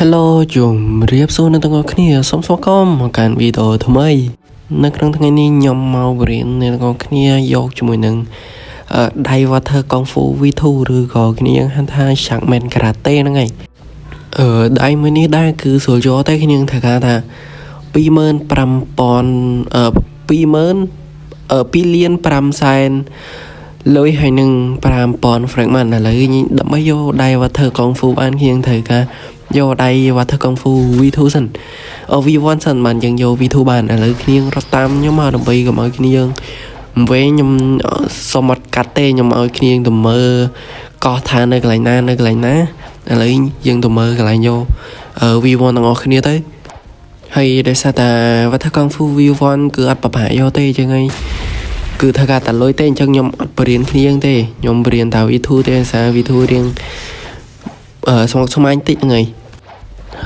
Hello ជំរាបសួរអ្នកទាំងអស់គ្នាសូមស្វាគមន៍មកកាន់វីដេអូថ្មីនៅក្នុងថ្ងៃនេះខ្ញុំមកបរៀនអ្នកទាំងអស់គ្នាយកជាមួយនឹងដៃ Water Kung Fu V2 ឬក៏គ្នាយើងហៅថា Shaman Karate ហ្នឹងឯងដៃមួយនេះដែរគឺស្រួលយកតែគ្នាថាថា 2 លាន 5 សែនលុយហើយនឹង 5,000 fragment ឥឡូវដើម្បីយកដៃ Water Kung Fu បានគ្នាត្រូវការយកដៃ Water Kung Fu V2 សិនV1 សិនបានយើងយក V2 បានឥឡូវគ្នារត់តាមខ្ញុំមកដើម្បីកុំឲ្យគ្នាយើងវិញខ្ញុំសុំអត់កាត់ទេខ្ញុំឲ្យគ្នាទៅមើលកោះថានៅកន្លែងណាឥឡូវយើងទៅមើលកន្លែងយក V1 ទាំងអស់គ្នាទៅហើយដោយសារតែ Water Kung Fu V1 គឺអត់ប្រហែលយកទេចឹងហើយគឺថាការតែលុយទេអញ្ចឹងខ្ញុំអត់បរៀនគ្នាយើងទេខ្ញុំបរៀនតែ V2 ទេសារ V2 រៀងស្មុគស្មាញតិចហ្នឹង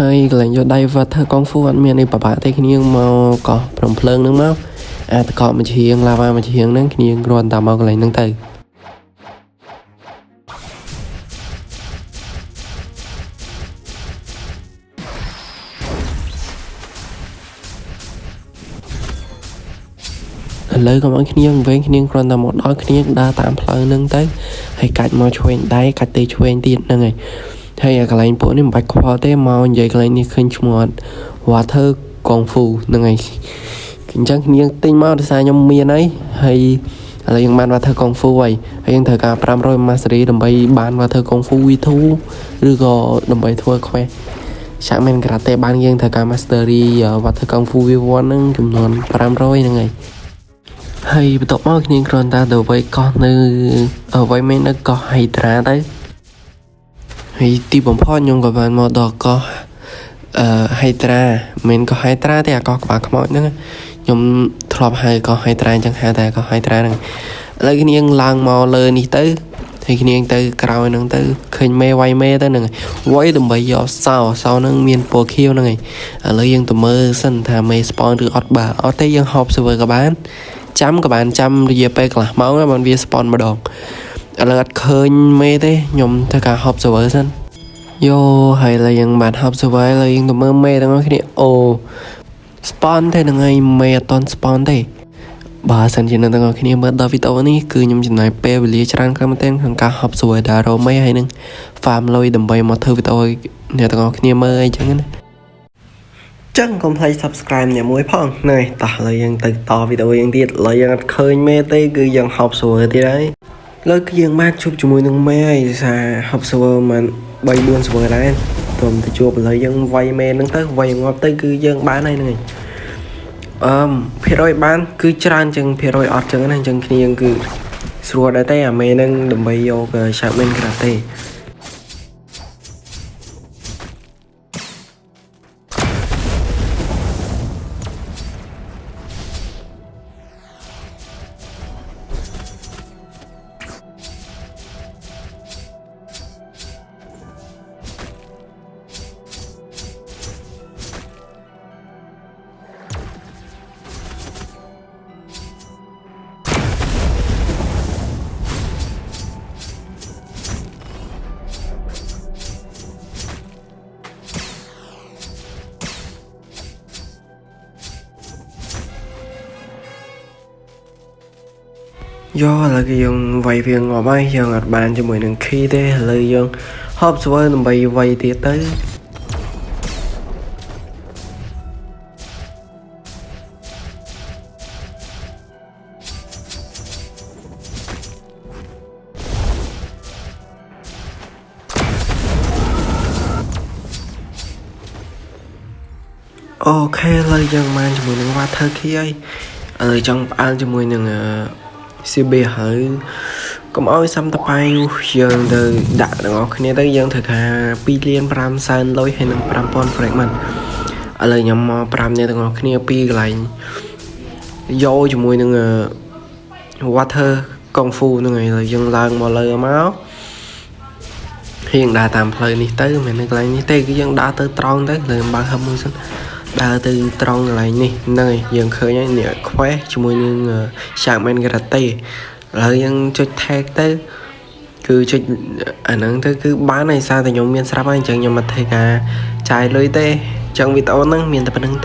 ហើយកន្លែងយកដៃ Water Kung Fu អត់មានអីប្រហែលទេគ្នាមកកោះព្រំភ្លើងហ្នឹងមកអាតកកមួយជ្រៀងឡាវ៉ាមួយជ្រៀងហ្នឹងគ្នាគ្រាន់តែមកកន្លែងហ្នឹងទៅឥឡូវកុំឲ្យគ្នាវិញគ្នាគ្រាន់តែមកដល់គ្នាដើរតាមផ្លូវហ្នឹងទៅហើយកាច់មកឆ្វេងដៃកាច់ទៅឆ្វេងទៀតហ្នឹងហើយកន្លែងពួកនេះមិនបាច់ខ្វល់ទេមកនិយាយកន្លែងនេះឃើញឈ្មោះ Water Kung Fu ហ្នឹងហើយអញ្ចឹងគ្នាទិញមកដោយសារខ្ញុំមានហើយឥឡូវយើងបាន Water Kung Fu ហើយយើងត្រូវការ500 Mastery ដើម្បីបាន Water Kung Fu V2 ឬក៏ដើម្បីធ្វើ Quest Shaman Karate បានយើងត្រូវការ Mastery Water Kung Fu V1 ហ្នឹងចំនួន500ហ្នឹងហើយបន្ទាប់មកគ្នាគ្រាន់តែទៅវាយកោះនៅវាយមេនៅកោះ Hydra ទៅហើយទីបំផុតខ្ញុំក៏បានមកដល់កោះHydra មិនកោះ Hydra ទេអាកោះក្បាលខ្មោចហ្នឹងខ្ញុំធ្លាប់ហៅកោះ Hydra អញ្ចឹងហៅតែកោះ Hydra ហ្នឹងឥឡូវគ្នាឡើងមកលើនេះទៅហើយគ្នាទៅក្រោយហ្នឹងទៅឃើញមេវាយមេទៅហ្នឹងវាយដើម្បីយកសោហ្នឹងមានពណ៌ខៀវហ្នឹងហើយឥឡូវយើងទៅមើលសិនថាមេ spawn ឬអត់បាទអត់ទេយើងហប់ server ក៏បានចាំរយៈពេលកន្លះម៉ោងបានវា spawn ម្ដងឥឡូវអត់ឃើញមេទេខ្ញុំធ្វើការហប់ server សិនយោហើយឡើយយើងបានហប់ server ឡើយយើងទៅមើលមេទាំងអស់គ្នាអូ spawn ទេហ្នឹងហើយមេអត់តន់ spawn ទេបើសិនជាអ្នកទាំងអស់គ្នាមើលដល់វីដេអូនេះគឺខ្ញុំចំណាយពេលវេលាច្រើនខ្លាំងមែនទែនក្នុងការហប់ server ដារ៉ូមេហើយនឹង farm លុយដើម្បីមកធ្វើវីដេអូឲ្យអ្នកទាំងអស់គ្នាមើលអីចឹងណាចឹងកុំភ្លេច subscribe អ្នកមួយផងហ្នឹងហើយតោះឥឡូវយើងទៅតវីដេអូយើងទៀតឥឡូវយើងអត់ឃើញមេទេគឺយើងហប់ server ទៀតហើយលើកយើងបានជួបជាមួយនឹងមេហើយសារហប់ server មិន3-4 server ដែរព្រមទៅជួបឥឡូវយើងវាយមេហ្នឹងទៅវាយងាប់ទៅគឺយើងបានហើយហ្នឹងហើយភាគរយបានគឺច្រើនជាងភាគរយអត់ចឹងណាអញ្ចឹងគ្នាយើងគឺស្រួលដែរទេអាមេហ្នឹងដើម្បីយក Shaman Karateយោឥឡូវយើងវាយវាងាប់ហើយយើងអត់បានជាមួយនឹង key ទេឥឡូវយើងហប់ server ដើម្បីវាយទៀតទៅអូខេឥឡូវយើងបានជាមួយនឹង Water Key ហើយឥឡូវចង់ផ្អើលជាមួយនឹងCB ហើយកុំឲ្យសាំតប៉ៃយើងទៅដាក់ទាំងអស់គ្នាទៅយើងត្រូវការ2 លាន 5 សែនលុយហើយនឹង 5,000 fragment ឥឡូវខ្ញុំមក5អ្នកទាំងអស់គ្នាពីកន្លែងយកជាមួយនឹង Water Kung Fu ហ្នឹងហើយឥឡូវយើងឡើងមកលើមកយើងដើរតាមផ្លូវនេះទៅមិននៅកន្លែងនេះទេគឺយើងដើរទៅត្រង់ទៅលើបើហឹមមួយសិនដើរទៅត្រង់កន្លែងនេះហ្នឹងហើយយើងឃើញហើយនេះ Quest ជាមួយនឹង Shaman Karate ឥឡូវយើងចុច tag ទៅ cứ chơi ảnh nắng thế cứ bán này sao thì nhóm miền sắp anh chẳng nhóm mặt thầy cả trái lưới tê chẳng vì tao nắng miền tập nắng